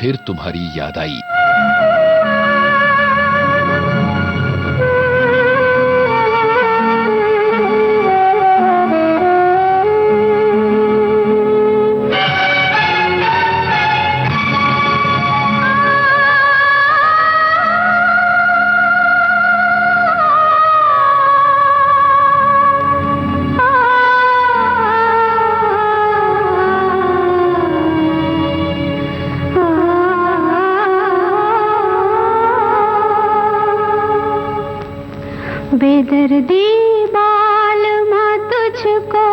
फिर तुम्हारी याद आई। बेदर्दी बालमा तुझको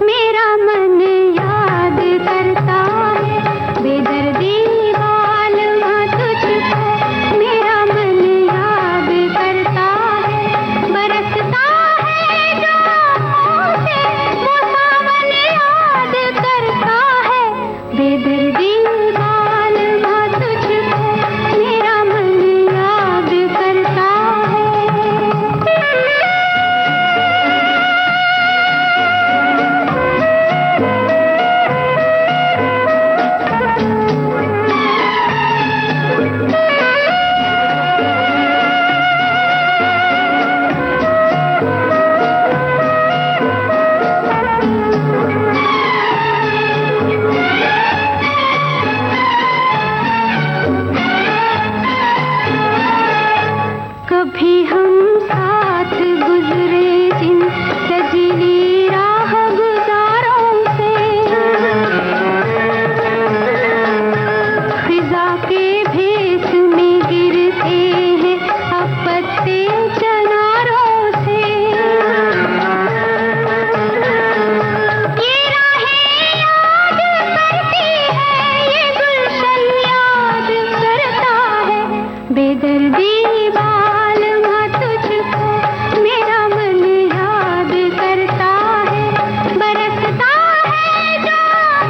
मेरा मन याद करता है। बेदर्दी बालमा तुझको मेरा मन याद करता है। बरसता है जो मुझे वो सावन याद करता है। बेदर्दी बालमा तुझको मेरा मन याद करता है। कभी हम साथ गुजरे जिन सजीली राह गुजारों से, फिजा के भेस में गिरते हैं अब पत्ते चनारों से। ये राहें याद करती है, ये गुलशन याद करता है। बेदर्दी बालमा तुझको मेरा मन याद करता है। बरसता है जो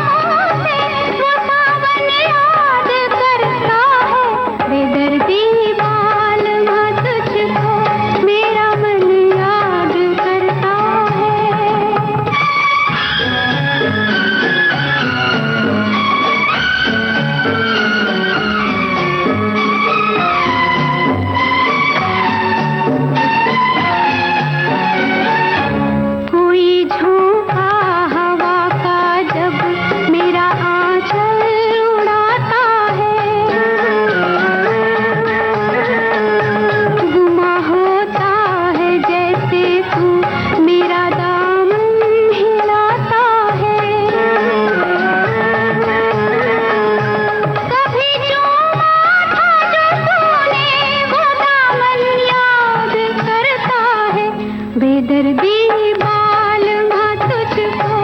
मुझे वो सावन याद करता है। बेदर्दी बालमा तुझको मेरा मन याद करता है। कोई झोंका हवा का जब मेरा आंचल उड़ाता है, गुमा होता है जैसे तू मेरा दामन हिलाता है। कभी चूमा था जो तूने वो दामन याद करता है। बेदर्दी बालमा तुझको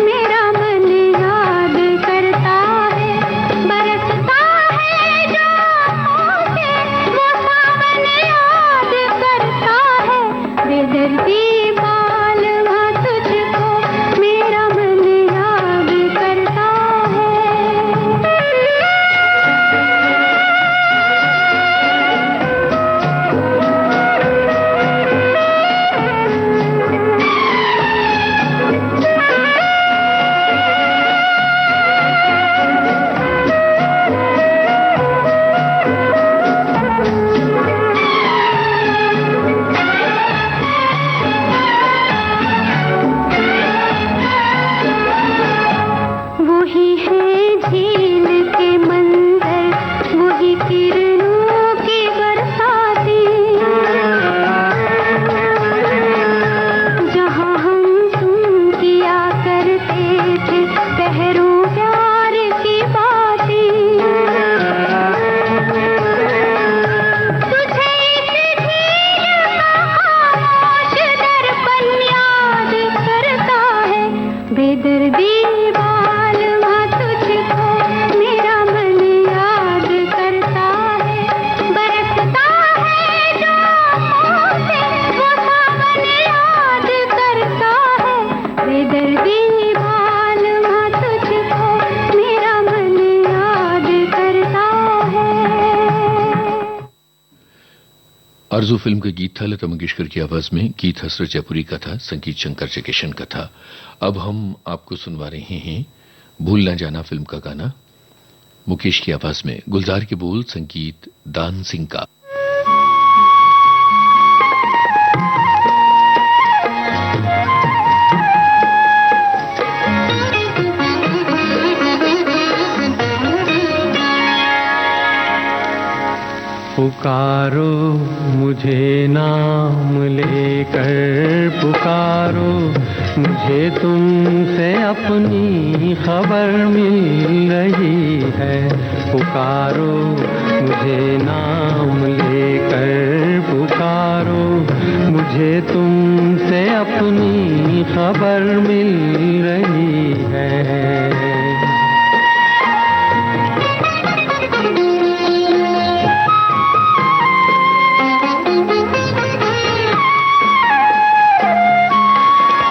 मेरा मन याद करता है। बरसता है जो मुझे वो सावन याद करता है। बेदर्दी बालमा तुझको मेरा मन याद करता है। वही है झील के मंजर, वही किरणों की बरसाती, जहाँ हम तुम किया करते थे पहरों प्यार की बातें। तुझे इस झील का खामोश दर्पण याद करता है। बेदर्दी बालमा तुझको मेरा मन याद करता है। बरसता है जो मुझे वो सावन याद करता है। बेदर्दी बालमा तुझको मेरा मन याद करता है। अर्जू फिल्म का गीत था लता मंगेशकर की आवाज में। गीत हसरत जयपुरी का था, संगीत शंकर जयकिशन का था। अब हम आपको सुनवा रहे हैं भूल ना जाना फिल्म का गाना। मुकेश की आवाज में गुलजार के बोल, संगीत दान सिंह का। पुकारो मुझे नाम लेकर, पुकारो मुझे तुमसे अपनी खबर मिल रही है। पुकारो मुझे नाम लेकर, पुकारो मुझे तुमसे अपनी खबर मिल रही है।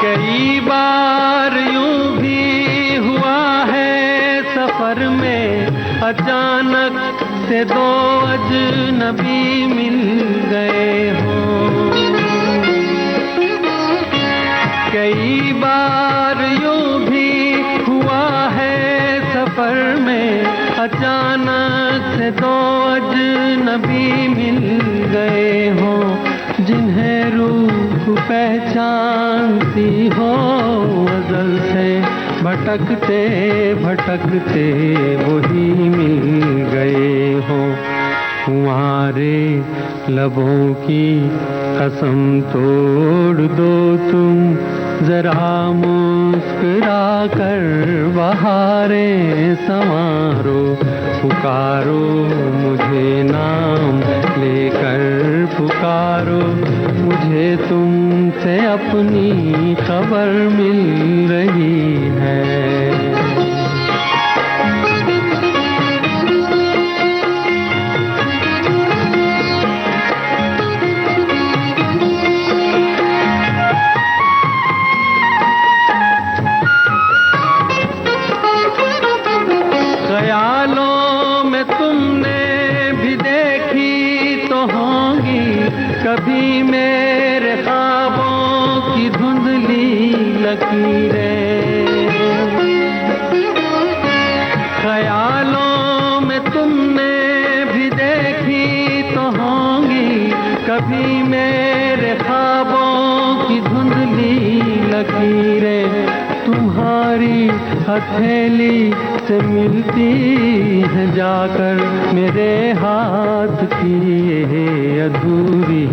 कई बार यूं भी हुआ है सफर में, अचानक से दो अजनबी मिल गए हों। कई बार यूं भी हुआ है सफर में, अचानक से दो अजनबी मिल गए हों। जिन्हें रूह पहचानती हो अज़ल से, भटकते भटकते वही मिल गए हो। तुम्हारे लबों की कसम तोड़ दो तुम, जरा मुस्कुरा कर बहारें संवारो। पुकारो मुझे नाम लेकर, पुकारो मुझे तुमसे अपनी खबर मिल रही है। ख्यालों में तुमने भी देखी तो होंगी कभी मेरे ख्वाबों की धुंधली लकीरें। ख्यालों में तुमने भी देखी तो होंगी कभी मेरे ख्वाबों की धुंधली लकीरें। तुम्हारी हथेली से मिलती है जाकर मेरे हाथ की ये अधूरी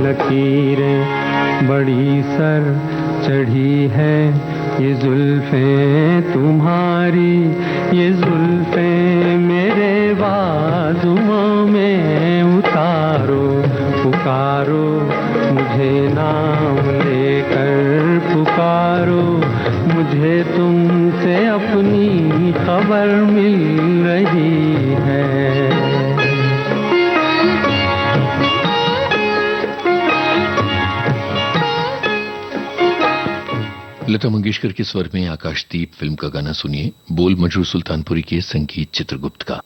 लकीरें। बड़ी सर चढ़ी है ये जुल्फें तुम्हारी, ये जुल्फें मेरे बाजुओं में उतारो। पुकारो मुझे नाम लेकर, पुकारो मुझे तुमसे अपनी खबर मिल रही है। लता मंगेशकर के स्वर में आकाशदीप फिल्म का गाना सुनिए, बोल मजरू सुल्तानपुरी के, संगीत चित्रगुप्त का।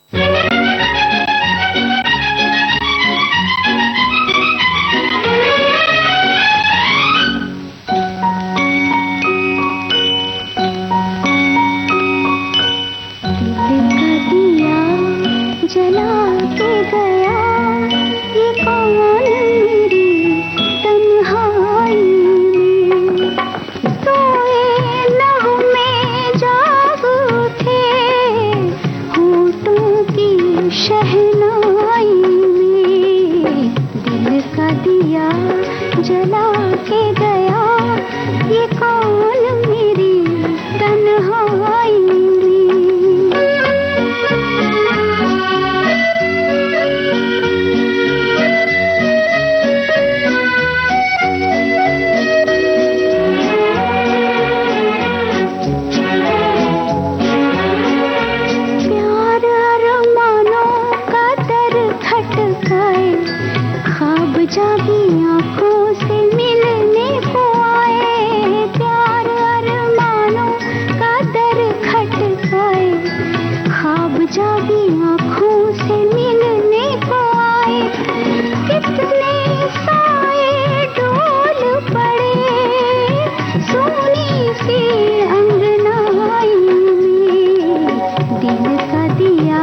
दिल का दिया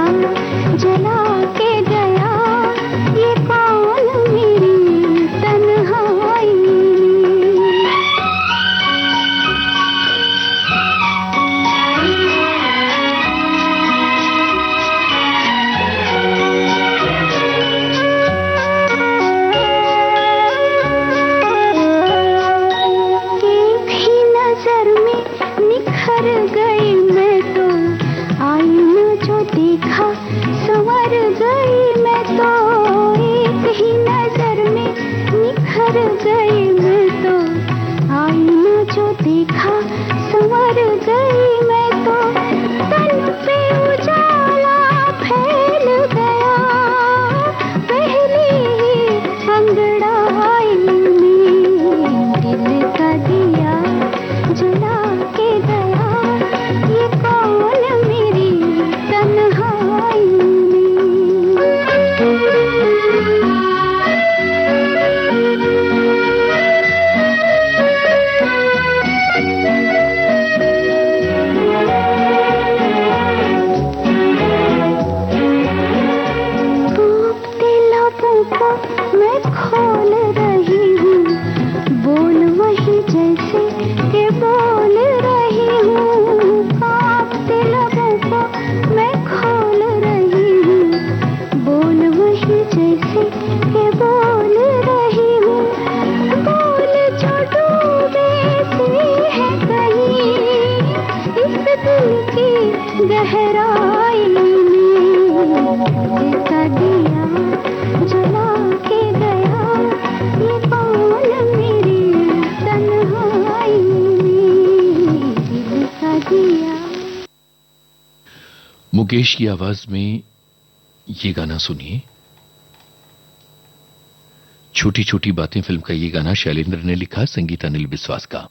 गई मैं तो, आईना जो देखा संवर गई मैं तो, तन पे उजाला फैल गया पहली ही अंगड़ाई में, दिल का दिया जला के गया ये कौन मेरी तन्हाई मैं खोल रही हूँ, बोल वही जैसे के बोल रही हूँ, कांपते लबों को मैं खोल रही हूँ, बोल वही जैसे के बोल रही हूँ, बोल जो डूबे से है कहीं इस दिल की गहराई में, दिल का दिया जला के गया ये कौन मेरी तन्हाई में, दिल का दिया। मुकेश की आवाज में ये गाना सुनिए। छोटी छोटी बातें फिल्म का ये गाना शैलेंद्र ने लिखा, संगीत अनिल विश्वास का।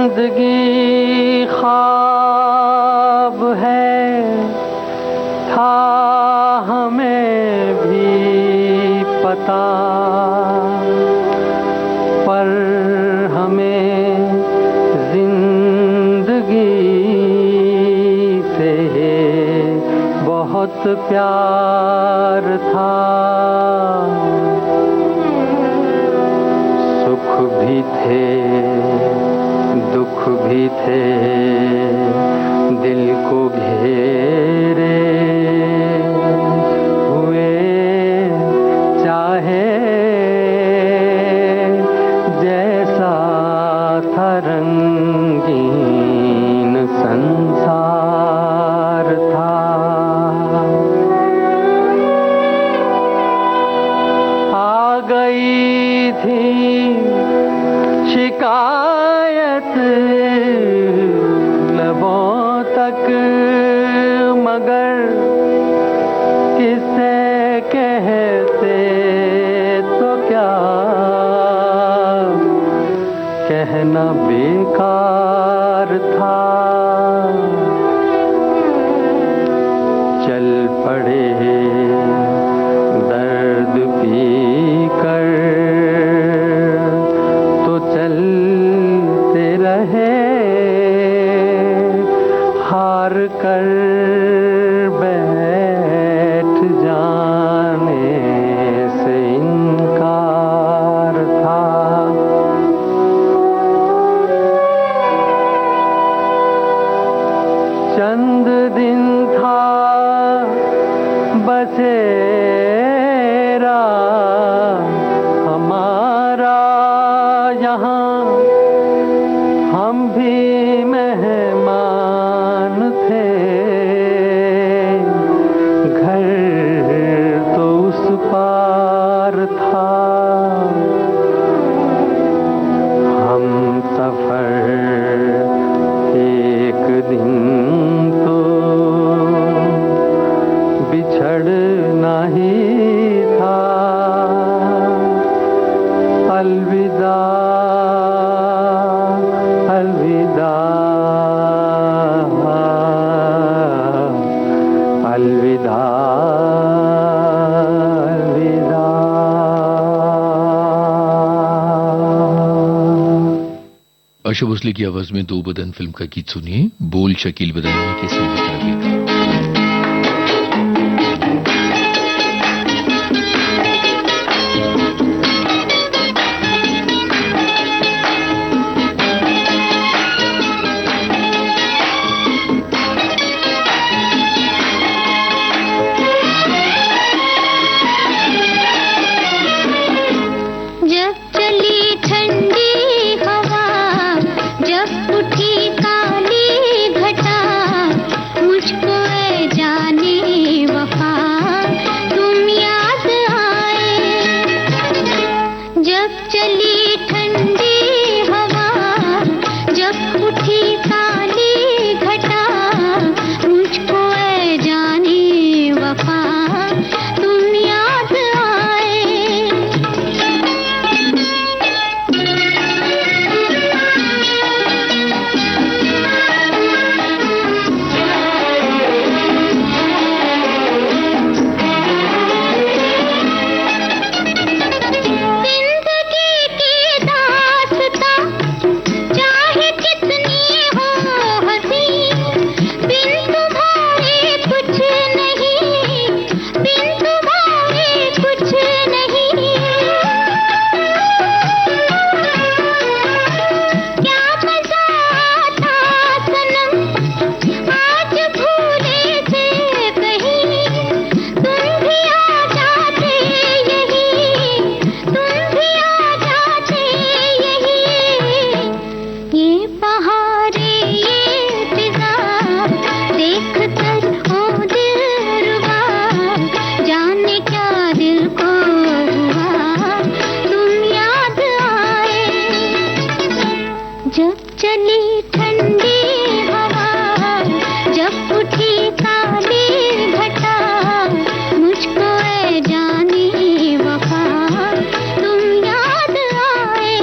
जिंदगी ख्वाब है था हमें भी पता, पर हमें जिंदगी से बहुत प्यार था, सुख भी थे दुख भी थे दिल को घेरे हुए, चाहे जैसा था रंगीन संसार था। आ गई थी शिकायत लबों तक, मगर किसे कहते तो क्या, कहना बेकार था। चल पड़े दर्द पी कर तो चलते रहे, हार कर बैठ जाने से इनकार था। चंद दिन था बसेरा हमारा यहाँ, हम भी मेहमान थे, घर तो उस पार था। हम सफर एक दिन तो बिछड़ना ही था, अलविदा अलविदा अलविदा अलविदा। आशा भोसले की आवाज में दो बदन फिल्म का गीत सुनिए, बोल शकील बदायूं के संगीत रवि का। जब चली ठंडी हवा, जब उठी काली घटा, मुझको ऐ जाने वफा तुम याद आए। जब चली ठंडी हवा, जब उठी काली घटा, मुझको ऐ जाने वफा तुम याद आए।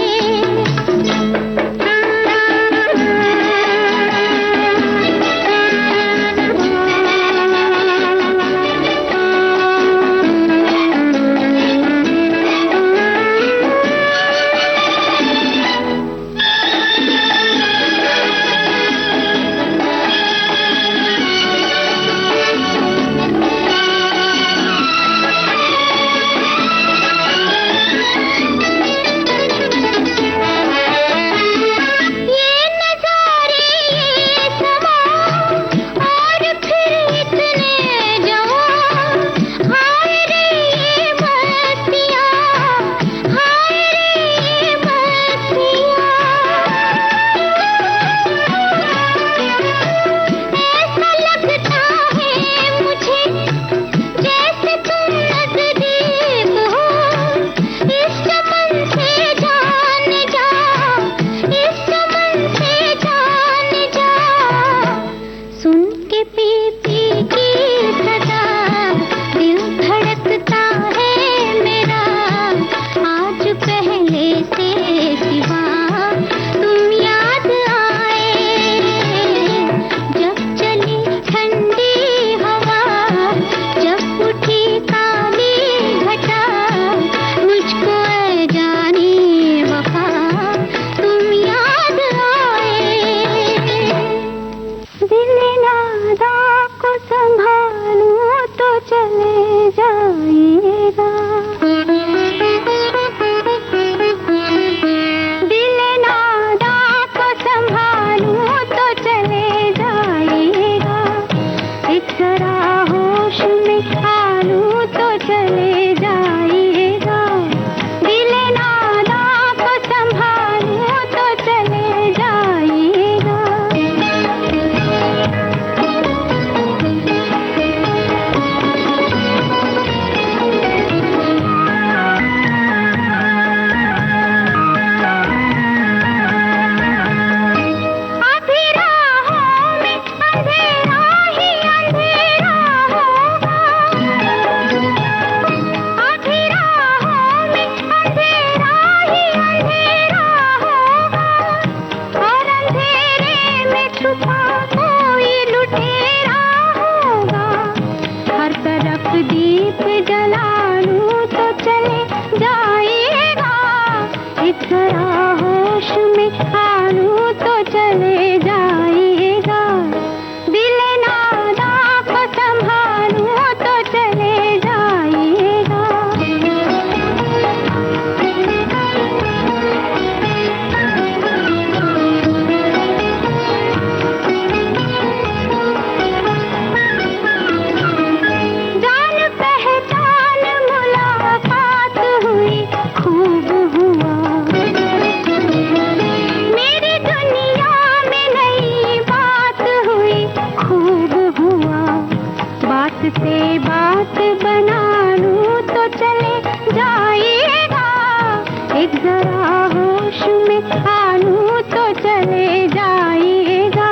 एक जरा होश में आनूं तो चले जाइएगा,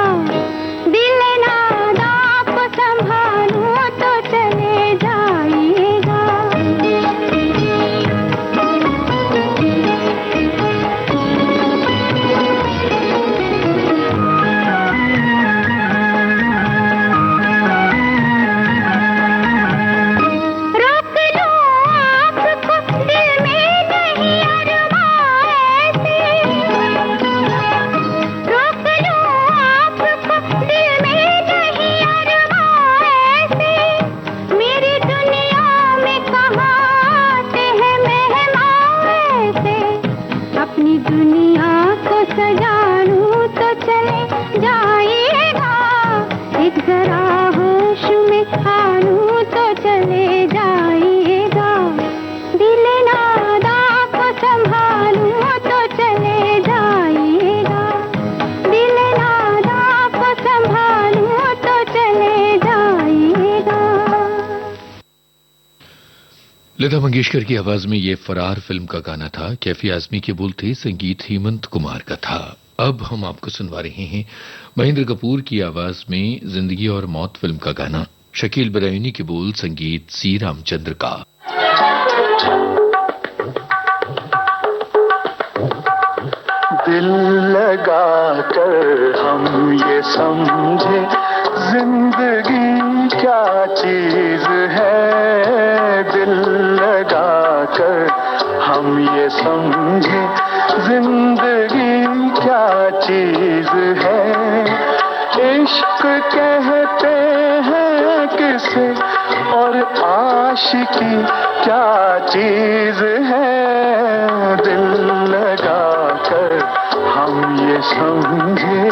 दिल नादा को संभालूं तो चले जाइएगा। रोक लो आपको दिल में नहीं अरमां ऐसे, रोक लो आपको दिल में नहीं अरमां ऐसे, मेरी दुनिया में कहाँ आते हैं मेहमान ऐसे, अपनी दुनिया को सजाऊं तो चले जाइएगा, एक जरा होश में आनूं तो चले जाइएगा, दिल नादा को संभालूं तो चले जाइएगा, दिल नादा को संभालूं तो चले जाइएगा। लता मंगेशकर की आवाज में ये फरार फिल्म का गाना था। कैफी आजमी के बोल थे, संगीत हेमंत कुमार का था। अब हम आपको सुनवा रहे हैं महेंद्र कपूर की आवाज में जिंदगी और मौत फिल्म का गाना। शकील बदायूनी के बोल, संगीत सी रामचंद्र का। दिल लगा कर हम ये समझे जिंदगी क्या चीज है, दिल लगा कर हम ये समझे जिंदगी क्या चीज है, इश्क कहते हैं किसे और आशिकी क्या चीज है, दिल लगा कर हम ये समझे।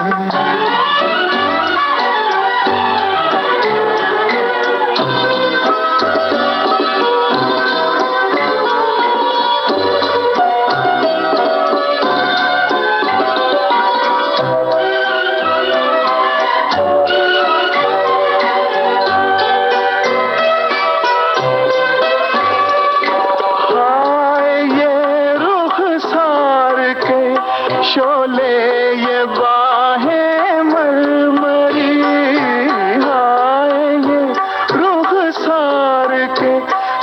शोले ये बाहें मरमरी, हाय ये रुखसार के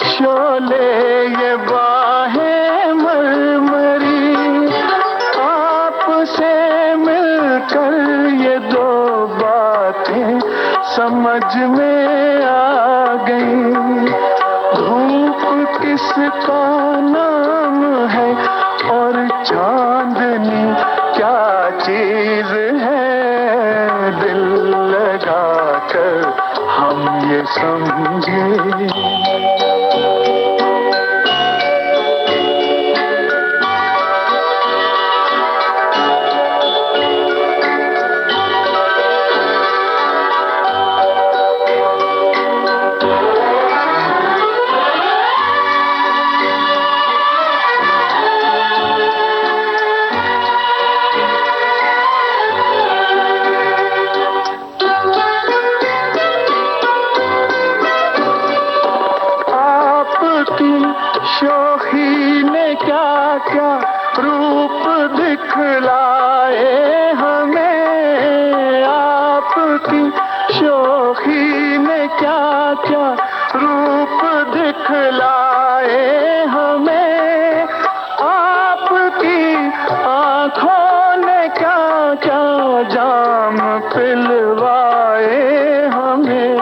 शोले ये बाहें मरमरी, आपसे मिलकर ये दो बातें समझ में आ गई, धूप किसका नाम है और चांदनी क्या चीज है, दिल लगा कर हम ये समझे। शोखी ने क्या क्या रूप दिखलाए हमें, आपकी शोखी ने क्या क्या रूप दिखलाए हमें, आपकी आंखों ने क्या क्या जाम पिलवाए हमें,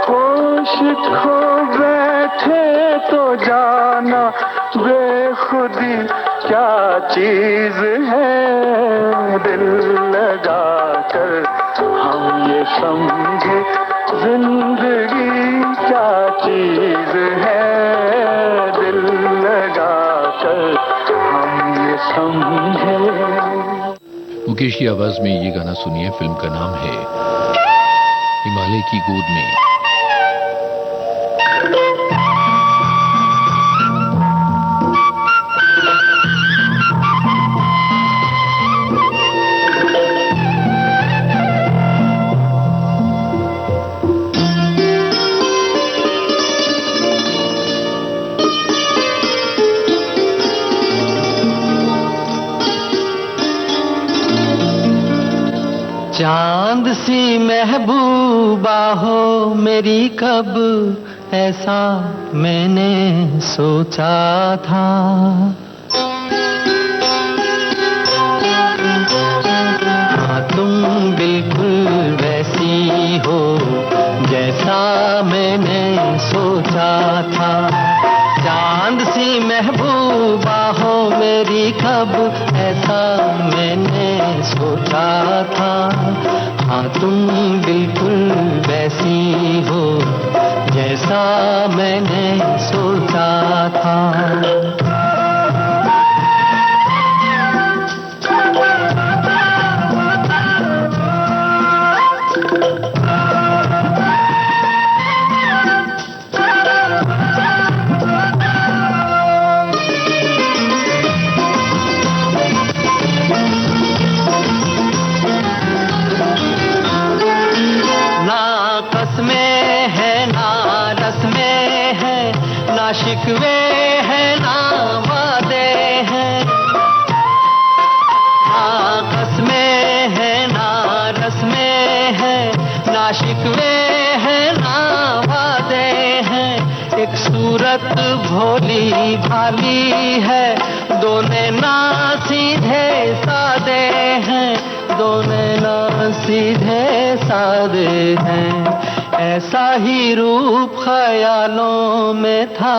होश खो बैठे तो जाना बेखुदी क्या चीज है, दिल लगा कर हम ये समझे जिंदगी क्या चीज है, दिल लगा कर हम ये समझे। मुकेश की आवाज में ये गाना सुनिए। फिल्म का नाम है हिमालय की गोद में। चांद सी महबूबा हो मेरी कब, ऐसा मैंने सोचा था। हाँ तुम बिल्कुल वैसी हो जैसा मैंने सोचा था। चांद सी महबूबा हो मेरी कब, ऐसा मैंने सोचा था। हाँ तुम बिल्कुल वैसी हो जैसा मैंने सोचा था। शिकवे हैं ना वादे हैं, ना कसमें हैं ना रस्में हैं, ना शिकवे हैं ना वादे हैं। एक सूरत भोली भाली है, दोनों ना सीधे सादे हैं, दोनों ना सीधे सादे हैं। ऐसा ही रूप ख्यालों में था,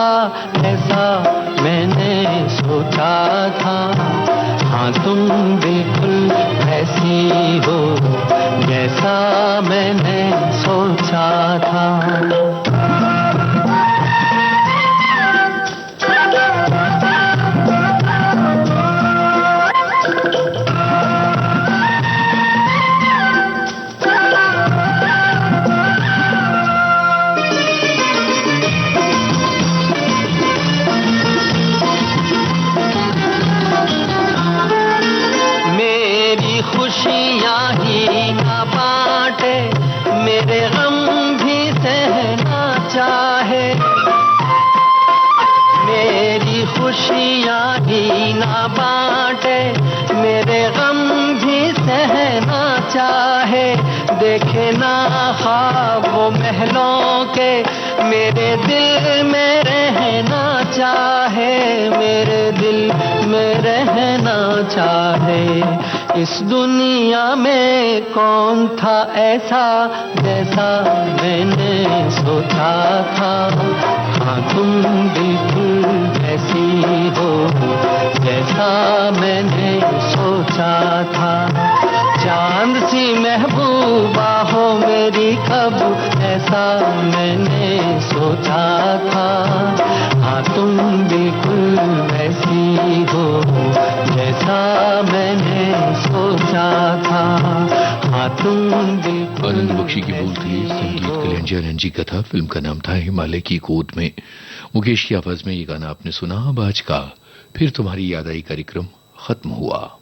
ऐसा मैंने सोचा था। हाँ तुम बिल्कुल ऐसी हो जैसा मैंने सोचा था। खुशियाँ ही ना बांटे, मेरे गम भी सहना चाहे। मेरी खुशियाँ ही ना बांटे, मेरे गम भी सहना चाहे। देखे ना ख्वाब वो महलों के, मेरे दिल में रहना चाहे, मेरे दिल में रहना चाहे। इस दुनिया में कौन था ऐसा जैसा मैंने सोचा था। हाँ तुम बिल्कुल ऐसी हो जैसा मैंने सोचा था। चांद सी महबूबा हो मेरी कब, ऐसा मैंने सोचा था। हाँ तुम बिल्कुल वैसी हो जैसा मैंने सोचा था। हाँ तुम बिल्कुल। आनंद बख्शी की बोल थी, संगीत कल्याण रणजी का था। फिल्म का नाम था हिमालय की गोद में। मुकेश की आवाज में ये गाना आपने सुना। अब आज का फिर तुम्हारी याद आई कार्यक्रम खत्म हुआ।